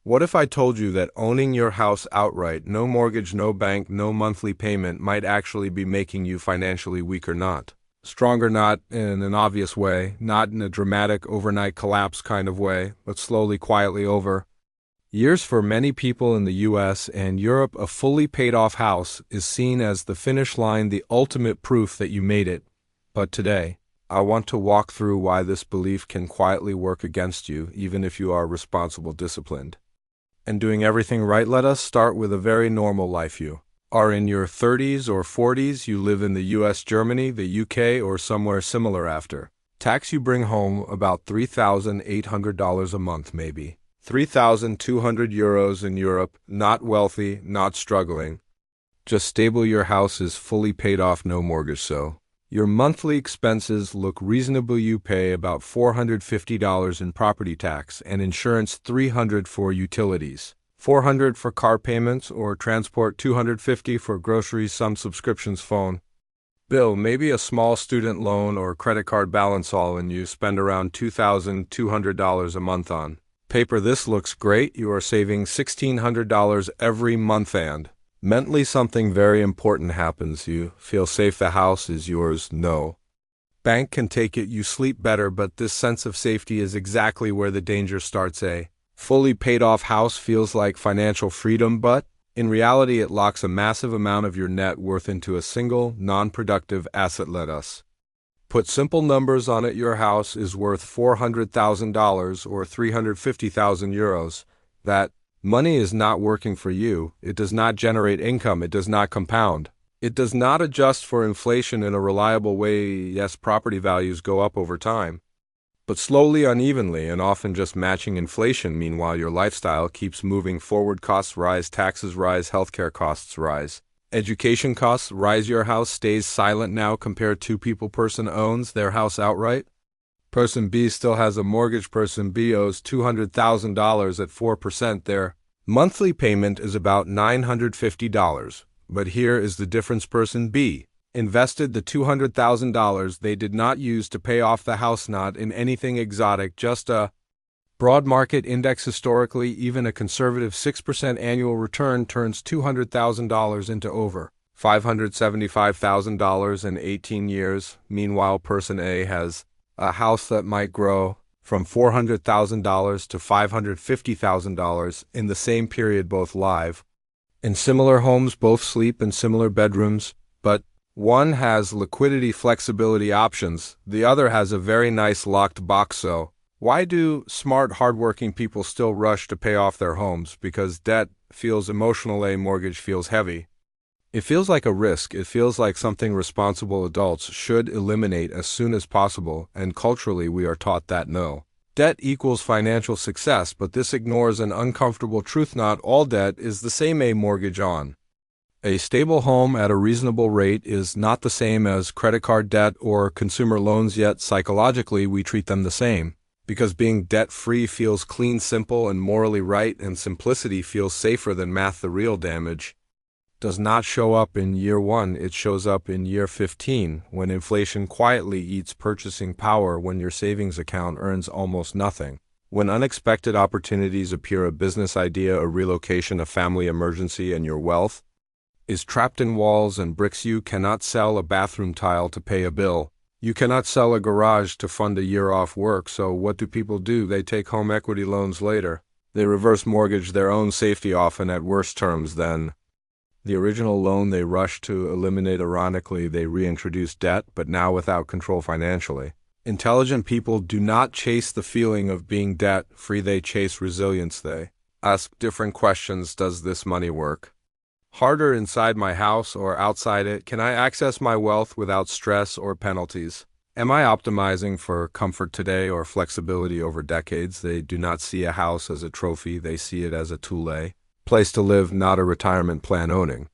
What if I told you that owning your house outright, no mortgage, no bank, no monthly payment, might actually be making you financially weaker? Not stronger, not in an obvious way, not in a dramatic overnight collapse kind of way, but slowly, quietly over years. For many people in the US and Europe, a fully paid off house is seen as the finish line, the ultimate proof that you made it. But today, I want to walk through why this belief can quietly work against you, even if you are responsible, disciplined, and doing everything right. Let us start with a very normal life. You are in your 30s or 40s, you live in the US, Germany, the UK, or somewhere similar. After tax, you bring home about $3,800 a month, maybe 3,200 euros in Europe. Not wealthy, not struggling, just stable. Your house is fully paid off, no mortgage, so your monthly expenses look reasonable. You pay about $450 in property tax and insurance, $300 for utilities, $400 for car payments or transport, $250 for groceries, some subscriptions, phone bill, maybe a small student loan or credit card balance. All in, you spend around $2,200 a month on paper. This looks great. You are saving $1,600 every month, and mentally something very important happens. You feel safe. The house is yours. No bank can take it. You sleep better, but this sense of safety is exactly where the danger starts. A fully paid off house feels like financial freedom, but in reality it locks a massive amount of your net worth into a single, non-productive asset. Let us put simple numbers on it. Your house is worth $400,000 or 350,000 euros. That money is not working for you. It does not generate income. It does not compound. It does not adjust for inflation in a reliable way. Yes, property values go up over time, but slowly, unevenly, and often just matching inflation. Meanwhile, your lifestyle keeps moving forward. Costs rise, taxes rise, healthcare costs rise, education costs rise. Your house stays silent now. Compared to people. Person owns their house outright. Person B still has a mortgage. Person B owes $200,000 at 4%. Their monthly payment is about $950. But here is the difference. Person B invested the $200,000 they did not use to pay off the house, not in anything exotic, just a broad market index. Historically, even a conservative 6% annual return turns $200,000 into over $575,000 in 18 years. Meanwhile, person A has a house that might grow from $400,000 to $550,000 in the same period. Both live in similar homes, both sleep in similar bedrooms, but one has liquidity flexibility options, the other has a very nice locked box. So why do smart, hardworking people still rush to pay off their homes? Because debt feels emotional. A mortgage feels heavy. It feels like a risk. It feels like something responsible adults should eliminate as soon as possible, and culturally we are taught that no debt equals financial success, but this ignores an uncomfortable truth. Not all debt is the same. A mortgage on a stable home at a reasonable rate is not the same as credit card debt or consumer loans, yet psychologically we treat them the same, because being debt-free feels clean, simple, and morally right, and simplicity feels safer than math. The real damage does not show up in year 1, it shows up in year 15, when inflation quietly eats purchasing power, when your savings account earns almost nothing, when unexpected opportunities appear, a business idea, a relocation, a family emergency, and your wealth is trapped in walls and bricks. You cannot sell a bathroom tile to pay a bill. You cannot sell a garage to fund a year off work. So what do people do? They take home equity loans later. They reverse mortgage their own safety, often at worse terms than the original loan they rush to eliminate. Ironically, they reintroduce debt, but now without control financially. Intelligent people do not chase the feeling of being debt-free, they chase resilience. They ask different questions. Does this money work harder inside my house or outside it? Can I access my wealth without stress or penalties? Am I optimizing for comfort today or flexibility over decades? They do not see a house as a trophy, they see it as a tool, a place to live, not a retirement plan. Owning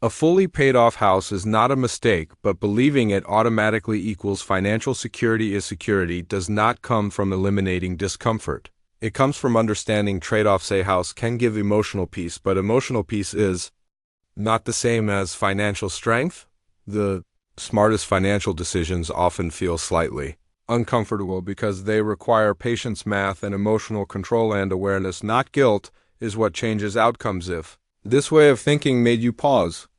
a fully paid off house is not a mistake, but believing it automatically equals financial security is security does not come from eliminating discomfort. It comes from understanding trade-offs. A house can give emotional peace, but emotional peace is not the same as financial strength. The smartest financial decisions often feel slightly uncomfortable because they require patience, math, and emotional control and awareness, not guilt. is what changes outcomes. If this way of thinking made you pause,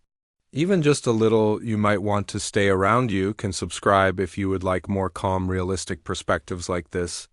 even just a little, you might want to stay around. You can subscribe if you would like more calm, realistic perspectives like this.